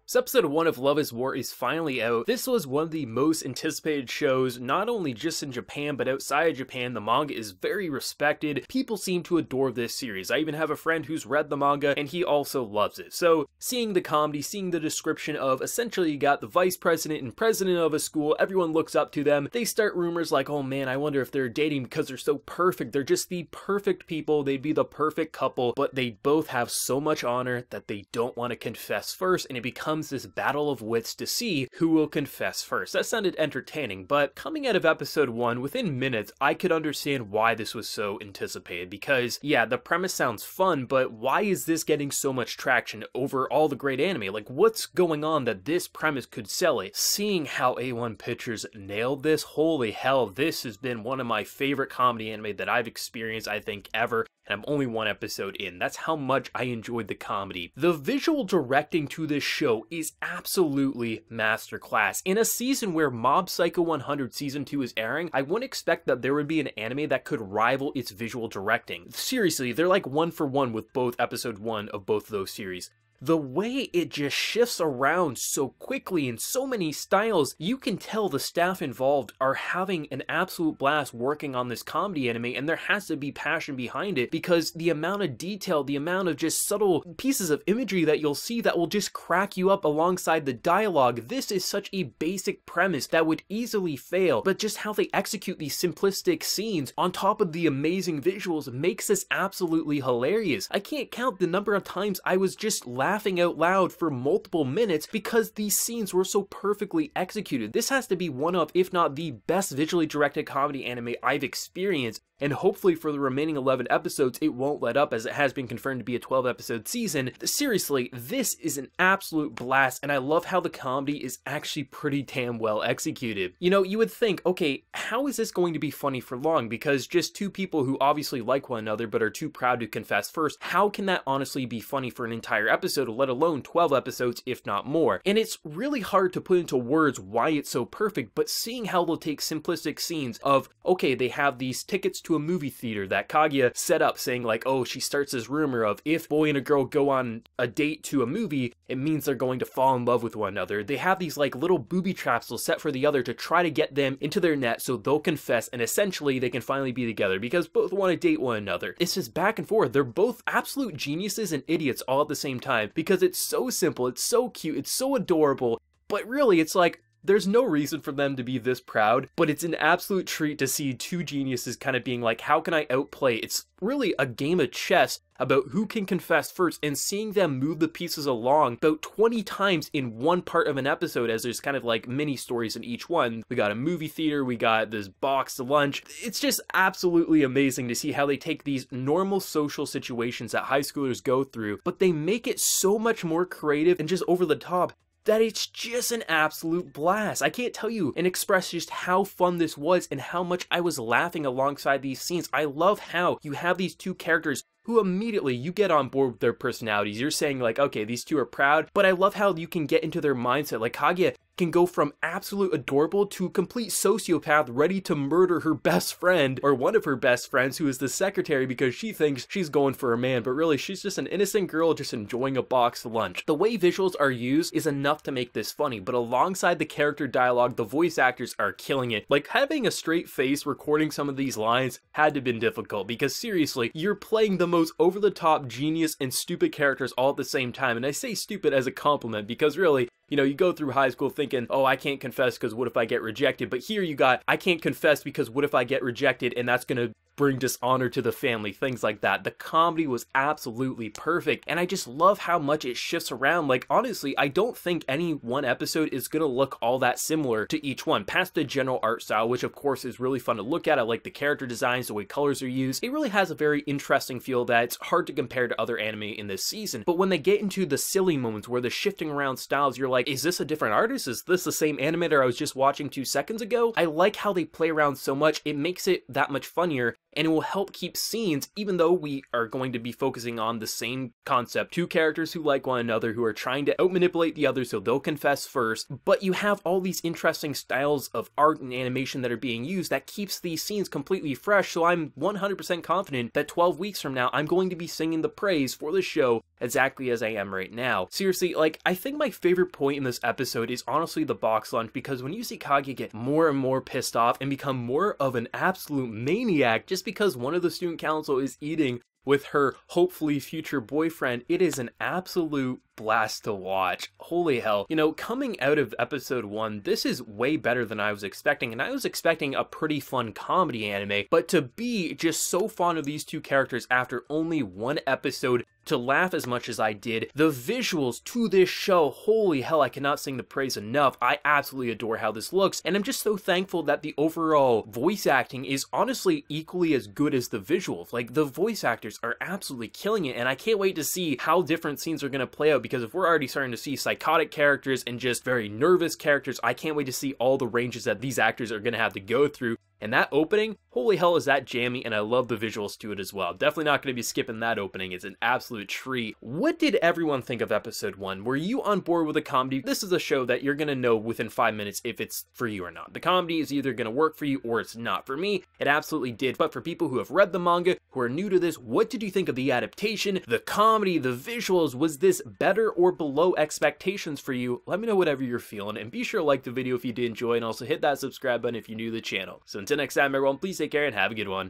So episode 1 of Love is War is finally out. This was one of the most anticipated shows, not only just in Japan, but outside of Japan. The manga is very respected. People seem to adore this series. I even have a friend who's read the manga, and he also loves it. So, seeing the comedy, seeing the description of, essentially you got the vice president and president of a school, everyone looks up to them. They start rumors like, oh man, I wonder if they're dating because they're so perfect. They're just the perfect people. They'd be the perfect couple, but they both have so much honor that they don't want to confess first, and it becomes this battle of wits to see who will confess first. That sounded entertaining, but coming out of episode 1, within minutes, I could understand why this was so anticipated, because yeah, the premise sounds fun, but why is this getting so much traction over all the great anime? Like, what's going on that this premise could sell it? Seeing how A1 Pictures nailed this, holy hell, this has been one of my favorite comedy anime that I've experienced, I think, ever. And I'm only one episode in. That's how much I enjoyed the comedy. The visual directing to this show is absolutely masterclass. In a season where Mob Psycho 100 Season 2 is airing, I wouldn't expect that there would be an anime that could rival its visual directing. Seriously, they're like 1 for 1 with both episode 1 of both of those series. The way it just shifts around so quickly in so many styles, you can tell the staff involved are having an absolute blast working on this comedy anime, and there has to be passion behind it because the amount of detail, the amount of just subtle pieces of imagery that you'll see that will just crack you up alongside the dialogue. This is such a basic premise that would easily fail, but just how they execute these simplistic scenes on top of the amazing visuals makes this absolutely hilarious. I can't count the number of times I was just laughing out loud for multiple minutes because these scenes were so perfectly executed. This has to be one of, if not the best visually directed comedy anime I've experienced, and hopefully for the remaining 11 episodes it won't let up, as it has been confirmed to be a 12-episode season. Seriously, this is an absolute blast, and I love how the comedy is actually pretty damn well executed. You know, you would think, okay, how is this going to be funny for long? Because just two people who obviously like one another but are too proud to confess first, how can that honestly be funny for an entire episode, let alone 12 episodes, if not more? And it's really hard to put into words why it's so perfect, but seeing how they'll take simplistic scenes of, okay, they have these tickets to a movie theater that Kaguya set up, saying like, oh, she starts this rumor of if boy and a girl go on a date to a movie, it means they're going to fall in love with one another. They have these like little booby traps they'll set for the other to try to get them into their net so they'll confess, and essentially they can finally be together because both want to date one another. It's just back and forth. They're both absolute geniuses and idiots all at the same time because it's so simple, it's so cute, it's so adorable, but really it's like, there's no reason for them to be this proud, but it's an absolute treat to see two geniuses kind of being like, how can I outplay? It's really a game of chess about who can confess first, and seeing them move the pieces along about 20 times in one part of an episode, as there's kind of like mini stories in each one. We got a movie theater, we got this box lunch. It's just absolutely amazing to see how they take these normal social situations that high schoolers go through, but they make it so much more creative and just over the top that it's just an absolute blast. I can't tell you and express just how fun this was and how much I was laughing alongside these scenes. I love how you have these two characters who immediately you get on board with their personalities. You're saying like, okay, these two are proud, but I love how you can get into their mindset. Like Kaguya can go from absolute adorable to complete sociopath ready to murder her best friend, or one of her best friends, who is the secretary, because she thinks she's going for a man, but really she's just an innocent girl just enjoying a box lunch. The way visuals are used is enough to make this funny, but alongside the character dialogue, the voice actors are killing it. Like, having a straight face recording some of these lines had to have been difficult, because seriously, you're playing the most over-the-top genius and stupid characters all at the same time, and I say stupid as a compliment because really, you know, you go through high school thinking, oh, I can't confess because what if I get rejected? But here you got, I can't confess because what if I get rejected and that's gonna bring dishonor to the family, things like that. The comedy was absolutely perfect, and I just love how much it shifts around. Like, honestly, I don't think any one episode is gonna look all that similar to each one, past the general art style, which of course is really fun to look at. I like the character designs, the way colors are used. It really has a very interesting feel that's hard to compare to other anime in this season. But when they get into the silly moments where the shifting around styles, you're like, is this a different artist? Is this the same animator I was just watching 2 seconds ago? I like how they play around so much. It makes it that much funnier. and it will help keep scenes, even though we are going to be focusing on the same concept, two characters who like one another, who are trying to outmanipulate the other so they'll confess first, but you have all these interesting styles of art and animation that are being used that keeps these scenes completely fresh. So I'm 100% confident that 12 weeks from now, I'm going to be singing the praise for the show exactly as I am right now. Seriously, like, I think my favorite point in this episode is honestly the box lunch, because when you see Kaguya get more and more pissed off and become more of an absolute maniac just because one of the student council is eating with her hopefully future boyfriend, it is an absolute blast to watch. Holy hell. You know, coming out of episode 1, this is way better than I was expecting, and I was expecting a pretty fun comedy anime, but to be just so fond of these two characters after only one episode, to laugh as much as I did, the visuals to this show, holy hell, I cannot sing the praise enough. I absolutely adore how this looks, and I'm just so thankful that the overall voice acting is honestly equally as good as the visuals. Like, the voice actors are absolutely killing it, and I can't wait to see how different scenes are going to play out, because if we're already starting to see psychotic characters and just very nervous characters, I can't wait to see all the ranges that these actors are going to have to go through. And that opening, holy hell, is that jammy, and I love the visuals to it as well. Definitely not going to be skipping that opening. It's an absolute treat. What did everyone think of episode 1? Were you on board with a comedy? This is a show that you're going to know within 5 minutes if it's for you or not. The comedy is either going to work for you or it's not. For me, it absolutely did. But for people who have read the manga, who are new to this, what did you think of the adaptation, the comedy, the visuals? Was this better or below expectations for you? Let me know whatever you're feeling, and be sure to like the video if you did enjoy, and also hit that subscribe button if you're new to the channel. So until next time, everyone, please take care and have a good one.